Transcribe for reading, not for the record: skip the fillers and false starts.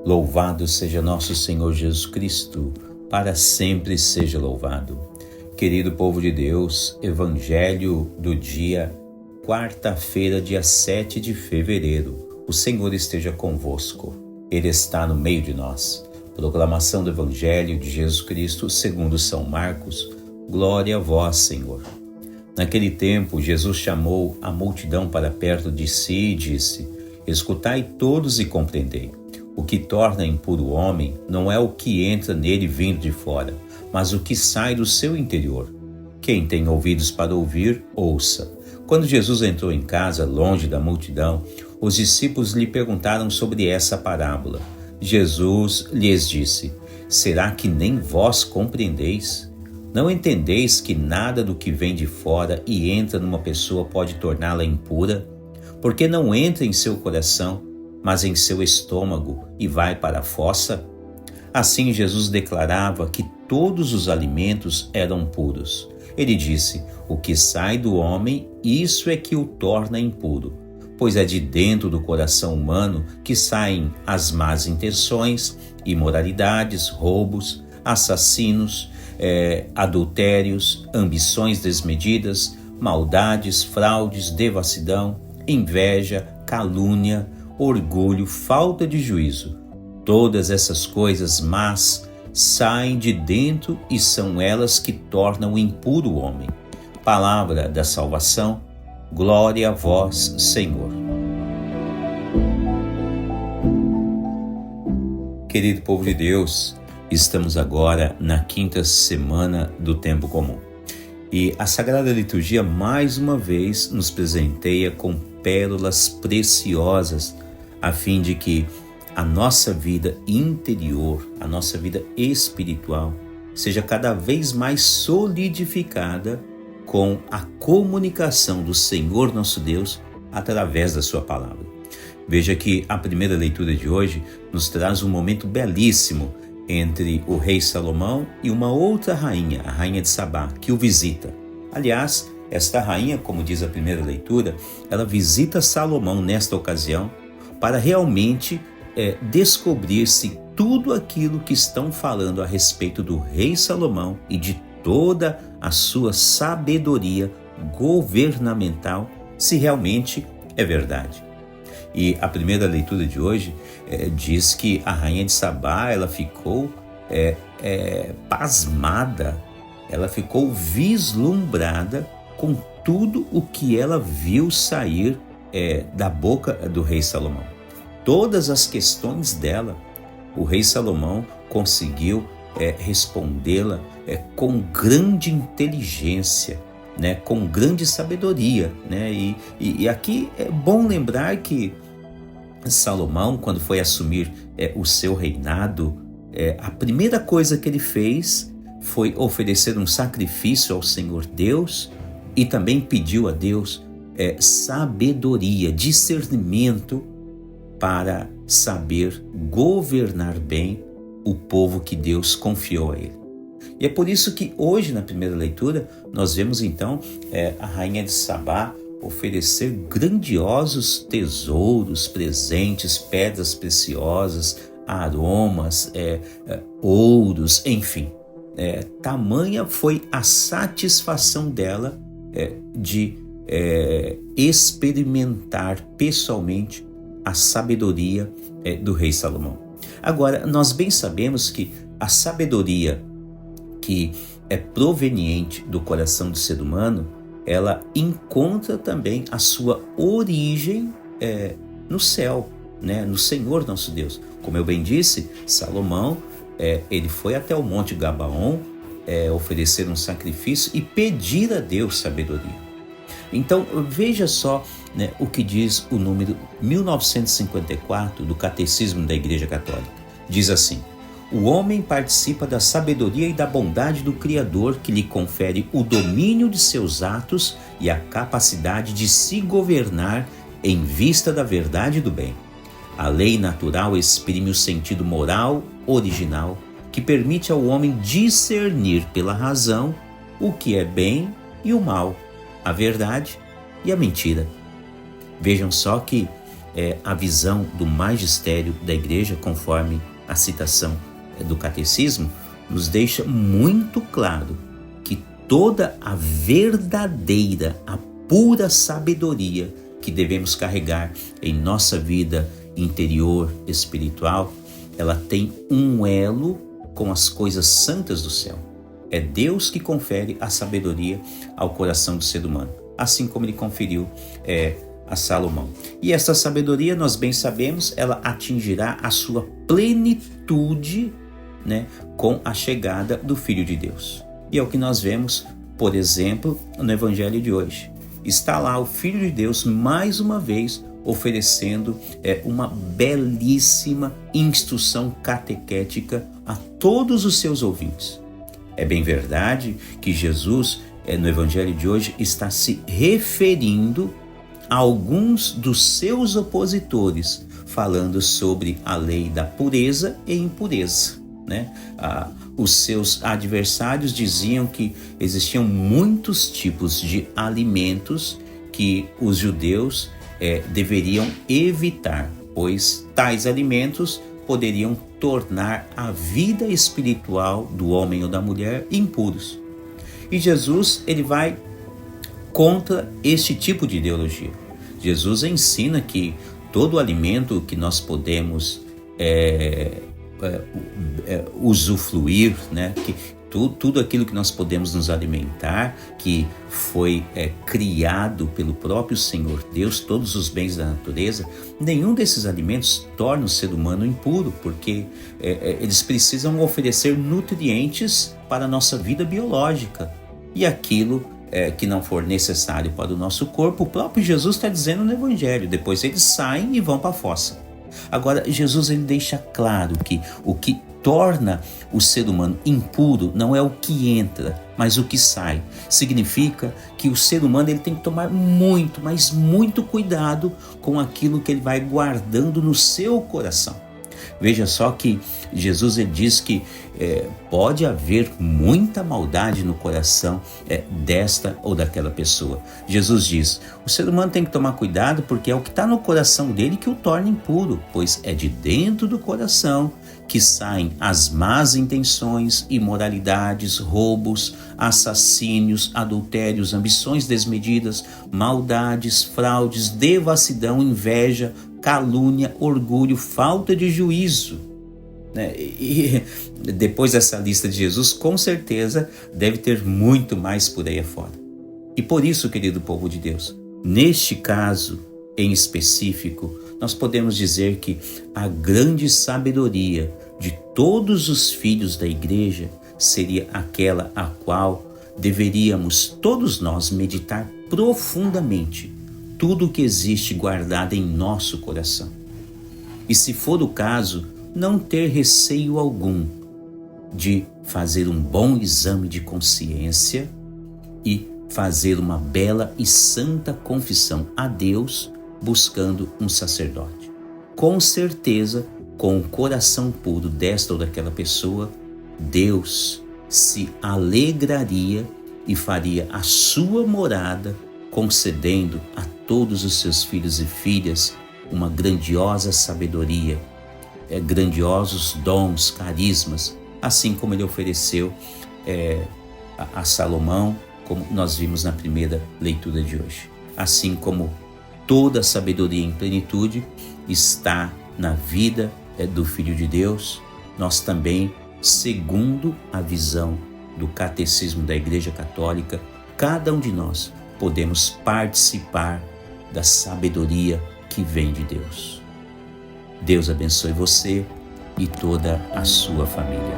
Louvado seja nosso Senhor Jesus Cristo, para sempre seja louvado. Querido povo de Deus, Evangelho do dia, quarta-feira, dia 7 de fevereiro. O Senhor esteja convosco, Ele está no meio de nós. Proclamação do Evangelho de Jesus Cristo segundo São Marcos. Glória a vós, Senhor. Naquele tempo, Jesus chamou a multidão para perto de si e disse: Escutai todos e compreendei. O que torna impuro o homem não é o que entra nele vindo de fora, mas o que sai do seu interior. Quem tem ouvidos para ouvir, ouça. Quando Jesus entrou em casa, longe da multidão, os discípulos lhe perguntaram sobre essa parábola. Jesus lhes disse: Será que nem vós compreendeis? Não entendeis que nada do que vem de fora e entra numa pessoa pode torná-la impura? Porque não entra em seu coração, mas em seu estômago e vai para a fossa? Assim Jesus declarava que todos os alimentos eram puros. Ele disse: o que sai do homem, isso é que o torna impuro, pois é de dentro do coração humano que saem as más intenções, imoralidades, roubos, assassinos, adultérios, ambições desmedidas, maldades, fraudes, devassidão, inveja, calúnia, orgulho, falta de juízo. Todas essas coisas más saem de dentro e são elas que tornam impuro o homem. Palavra da salvação, glória a vós, Senhor. Querido povo de Deus, estamos agora na quinta semana do tempo comum. E a Sagrada Liturgia mais uma vez nos presenteia com pérolas preciosas, a fim de que a nossa vida interior, a nossa vida espiritual, seja cada vez mais solidificada com a comunicação do Senhor nosso Deus através da sua palavra. Veja que a primeira leitura de hoje nos traz um momento belíssimo entre o rei Salomão e uma outra rainha, a rainha de Sabá, que o visita. Aliás, esta rainha, como diz a primeira leitura, ela visita Salomão nesta ocasião para realmente descobrir se tudo aquilo que estão falando a respeito do rei Salomão e de toda a sua sabedoria governamental, se realmente é verdade. E a primeira leitura de hoje diz que a rainha de Sabá, ela ficou pasmada, ela ficou vislumbrada com tudo o que ela viu sair da boca do rei Salomão. Todas as questões dela, o rei Salomão conseguiu respondê-la com grande inteligência, com grande sabedoria. E aqui é bom lembrar que Salomão, quando foi assumir o seu reinado, a primeira coisa que ele fez foi oferecer um sacrifício ao Senhor Deus e também pediu a Deus sabedoria, discernimento para saber governar bem o povo que Deus confiou a ele. E é por isso que hoje, na primeira leitura, nós vemos então a rainha de Sabá oferecer grandiosos tesouros, presentes, pedras preciosas, aromas, ouros, enfim. Tamanha foi a satisfação dela de experimentar pessoalmente a sabedoria do rei Salomão. Agora, nós bem sabemos que a sabedoria que é proveniente do coração do ser humano, ela encontra também a sua origem no céu, no Senhor nosso Deus. Como eu bem disse, Salomão, ele foi até o Monte Gabaon oferecer um sacrifício e pedir a Deus sabedoria. Então, veja só o que diz o número 1954 do Catecismo da Igreja Católica. Diz assim: o homem participa da sabedoria e da bondade do Criador, que lhe confere o domínio de seus atos e a capacidade de se governar em vista da verdade e do bem. A lei natural exprime o sentido moral original que permite ao homem discernir pela razão o que é bem e o mal, a verdade e a mentira. Vejam só que a visão do magistério da igreja, conforme a citação do catecismo, nos deixa muito claro que toda a verdadeira, a pura sabedoria que devemos carregar em nossa vida interior, espiritual, ela tem um elo com as coisas santas do céu. É Deus que confere a sabedoria ao coração do ser humano, assim como ele conferiu a Salomão. E essa sabedoria, nós bem sabemos, ela atingirá a sua plenitude, né, com a chegada do Filho de Deus. E é o que nós vemos, por exemplo, no Evangelho de hoje. Está lá o Filho de Deus, mais uma vez, oferecendo uma belíssima instrução catequética a todos os seus ouvintes. É bem verdade que Jesus, no Evangelho de hoje, está se referindo a alguns dos seus opositores, falando sobre a lei da pureza e impureza, né? Os seus adversários diziam que existiam muitos tipos de alimentos que os judeus deveriam evitar, pois tais alimentos poderiam tornar a vida espiritual do homem ou da mulher impuros. E Jesus, ele vai contra este tipo de ideologia. Jesus ensina que todo alimento que nós podemos usufruir, né? Que tudo aquilo que nós podemos nos alimentar, que foi criado pelo próprio Senhor Deus, todos os bens da natureza, nenhum desses alimentos torna o ser humano impuro, porque eles precisam oferecer nutrientes para a nossa vida biológica. E aquilo que não for necessário para o nosso corpo, o próprio Jesus está dizendo no Evangelho, depois eles saem e vão para a fossa. Agora, Jesus, ele deixa claro que o que torna o ser humano impuro não é o que entra, mas o que sai. Significa que o ser humano, ele tem que tomar muito, mas muito cuidado com aquilo que ele vai guardando no seu coração. Veja só que Jesus, ele diz que pode haver muita maldade no coração desta ou daquela pessoa. Jesus diz, o ser humano tem que tomar cuidado porque é o que está no coração dele que o torna impuro, pois é de dentro do coração que saem as más intenções, imoralidades, roubos, assassínios, adultérios, ambições desmedidas, maldades, fraudes, devassidão, inveja, calúnia, orgulho, falta de juízo. E depois dessa lista de Jesus, com certeza deve ter muito mais por aí afora. E por isso, querido povo de Deus, neste caso em específico, nós podemos dizer que a grande sabedoria de todos os filhos da igreja seria aquela a qual deveríamos todos nós meditar profundamente tudo o que existe guardado em nosso coração. E se for o caso, não ter receio algum de fazer um bom exame de consciência e fazer uma bela e santa confissão a Deus, buscando um sacerdote. Com certeza, com o coração puro desta ou daquela pessoa, Deus se alegraria e faria a sua morada, concedendo a todos os seus filhos e filhas uma grandiosa sabedoria, grandiosos dons, carismas, assim como ele ofereceu a Salomão, como nós vimos na primeira leitura de hoje. Assim como toda a sabedoria em plenitude está na vida do Filho de Deus, nós também, segundo a visão do Catecismo da Igreja Católica, cada um de nós podemos participar da sabedoria que vem de Deus. Deus abençoe você e toda a sua família.